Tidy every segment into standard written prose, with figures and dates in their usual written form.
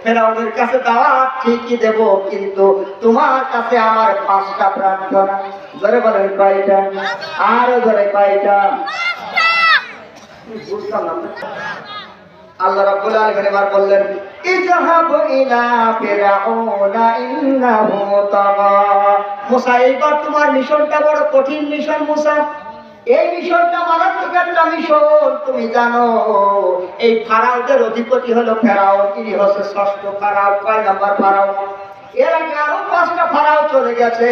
ফেরাউনের কাছে দাওয়াত ঠিকই দেব, কিন্তু তোমার কাছে আমার 5টা প্রার্থনা। ধরে বলেন কয়টা? আরো ধরে কয়টা? আল্লাহ রাব্বুল আলামিন এবার বললেন, ইযহাবু ইলা ফিরআউনা ইন্নাহু তাগা। মুসা, এইবার তোমার মিশনটা বড় কঠিন মিশন মুসা। এই মিশনটা মারাত্মক একটা মিশন। তুমি জানো এই ফারাওদের অধিপতি হলো ফেরাউন, তিনি হচ্ছে 6ষ্ঠ ফারাও। কয় নাম্বার ফারাও? এর আগে আরো 5টা ফারাও চলে গেছে।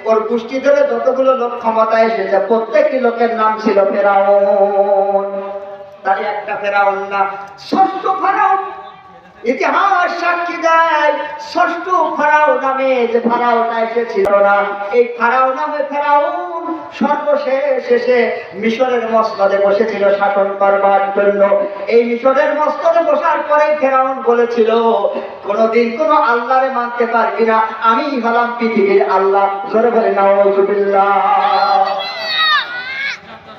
ওর গোষ্ঠী ধরে যতগুলো লোক ক্ষমতায় এসেছে প্রত্যেকটি লোকের নাম ছিল ফেরাউন। তাই একটা ফেরাউন না, 6ষ্ঠ ফারাও। ইতিহাস সাক্ষী দেয় 6ষ্ঠ ফারাও নামে যে ফারাওটা এসেছিল না, এই ফারাও নামে ফেরাউন সর্বশেষ এসে মিশরের মসনদে বসেছিল শাসন করবার জন্য। এই মিশরের মসনদে বসার পরে ফেরাউন বলেছিল, কোনদিন কোন আল্লাহরে মানতে পারবি না, আমি হলাম পৃথিবীর আল্লাহ। জোরে বলে নাউযুবিল্লাহ।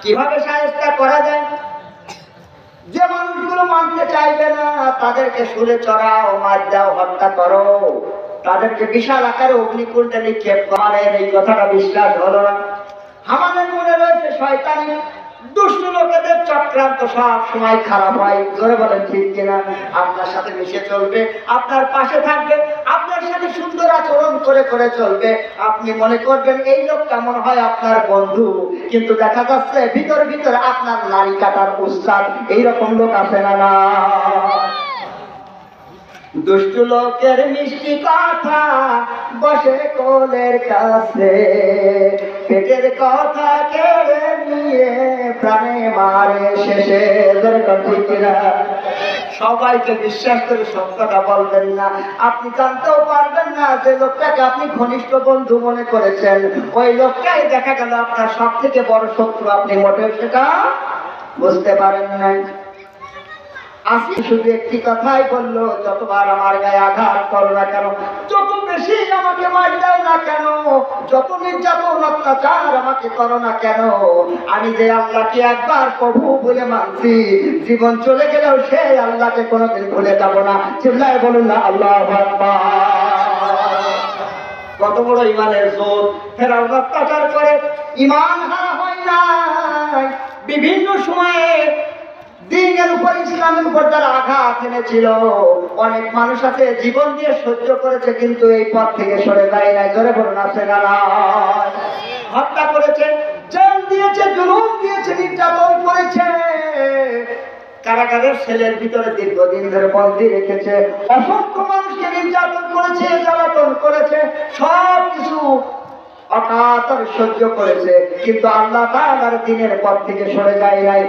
কিভাবে শায়েস্তা করা যায়? যে মানুষগুলো মানতে চাইবে না তাদেরকে সুরে চড়াও, মার দাও, হত্যা করো, তাদেরকে বিশাল আকারে অগ্নিকুণ্ডে নিক্ষেপ করেন। এই কথাটা বিশ্বাস হলো না। আমাদের মনে রয়েছে শয়তানি, দুষ্ট লোকেদের চক্রান্ত সব সময় খারাপ হয়। জোরে বলেন ঠিক কিনা? আপনার সাথে মিশে চলবে, আপনার পাশে থাকবে, আপনার সাথে সুন্দর আচরণ করে করে চলবে। আপনি মনে করবেন এই লোকটা মনে হয় আপনার বন্ধু, কিন্তু দেখা যাচ্ছে ভিতরে ভিতরে আপনার নারী কাটার উস্তাদ। এইরকম লোক আছে না? না, দুষ্ট লোকের মিষ্টি কথা বসে কোলের কাছে, পেটের কথা কেড়ে নিয়ে প্রাণে মারে শেষে। সবাইকে বিশ্বাস করে সত্যটা বলবেন না। আপনি জানতেও পারবেন না যে লোকটাকে আপনি ঘনিষ্ঠ বন্ধু মনে করেছেন, ওই লোকটাই দেখা গেল আপনার সব থেকে বড় শত্রু। আপনি মোটেও সেটা বুঝতে পারেন নাই। আসি শুধু একটি কথাই বললো, যতবার আমার গায়ে আঘাত করো না কেন, যত বেশি আমাকে মার দাও না কেন, যত নির্যাতন অত্যাচার আমাকে করো না কেন, আমি যে আল্লাহকে একবার প্রভু বলে মানছি, জীবন চলে গেলেও সেই আল্লাহকে কোনোদিন ভুলে যাব না। চিল্লায় বলুন না আল্লাহু আকবার। কত বড় ইমানের জোর! ফেরাউন অত্যাচার করে ইমান হারা হয় না। বিভিন্ন সময়ে দ্বীনের উপর, ইসলামের উপর যারা আঘাত এনেছিল, অনেক মানুষ আছে জীবন দিয়ে সহ্য করেছে, কিন্তু এই পথ থেকে সরে যায় নাই। জোরে বলুন আছে না? হত্যা করেছে, জেল দিয়েছে, জুলুম দিয়েছে, নির্যাতন করেছে, কারাগারের সেলের ভিতরে দীর্ঘদিন ধরে বন্দী রেখেছে, অসংখ্য মানুষকে নির্যাতন করেছে, জ্বালাতন করেছে, সব কিছু অকাতরে সহ্য করেছে, কিন্তু আল্লাহ তাআলার দ্বীনের পথ থেকে সরে যায় নাই।